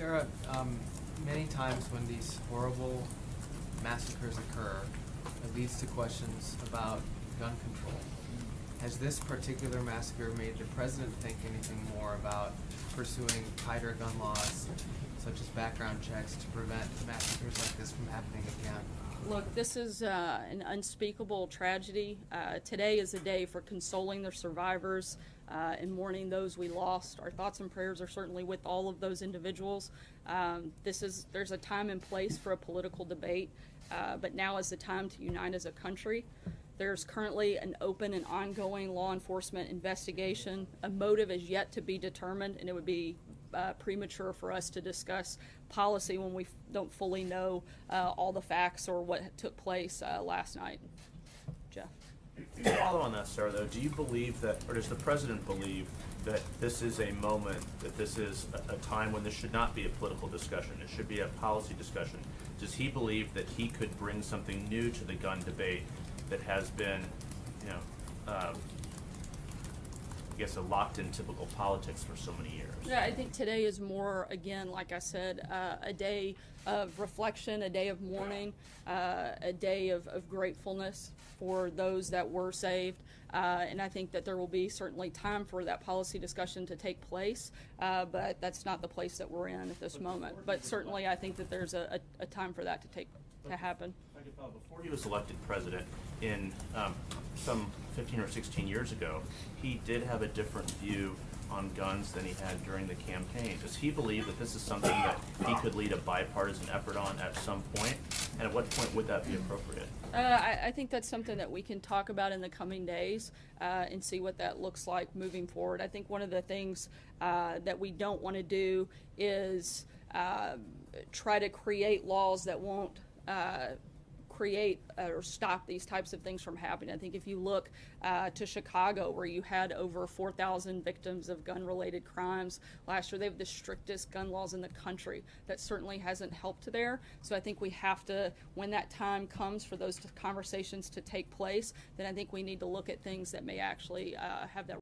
Sarah, many times when these horrible massacres occur, it leads to questions about gun control. Has this particular massacre made the president think anything more about pursuing tighter gun laws, such as background checks, to prevent massacres like this from happening again? Look, this is an unspeakable tragedy. Today is a day for consoling the survivors and mourning those we lost. Our thoughts and prayers are certainly with all of those individuals. There's a time and place for a political debate, but now is the time to unite as a country. There's currently an open and ongoing law enforcement investigation. A motive is yet to be determined, and it would be premature for us to discuss policy when we don't fully know all the facts or what took place last night. Jeff. To follow on that, Sarah, though, do you believe that, or does the president believe that this is a moment, that this is a time when this should not be a political discussion, it should be a policy discussion? Does he believe that he could bring something new to the gun debate that has been, I guess, locked in typical politics for so many years? Yeah, I think today is more, again, like I said, a day of reflection, a day of mourning, a day of gratefulness for those that were saved. And I think that there will be certainly time for that policy discussion to take place, but that's not the place that we're in at this moment. But certainly I think that there's a time for that to happen. Before he was elected president, in some 15 or 16 years ago, he did have a different view on guns than he had during the campaign. Does he believe that this is something that he could lead a bipartisan effort on at some point? And at what point would that be appropriate? I think that's something that we can talk about in the coming days and see what that looks like moving forward. I think one of the things that we don't want to do is try to create laws that won't create or stop these types of things from happening. I think if you look to Chicago, where you had over 4,000 victims of gun-related crimes last year, they have the strictest gun laws in the country. That certainly hasn't helped there. So I think we have to, when that time comes for those conversations to take place, then I think we need to look at things that may actually have that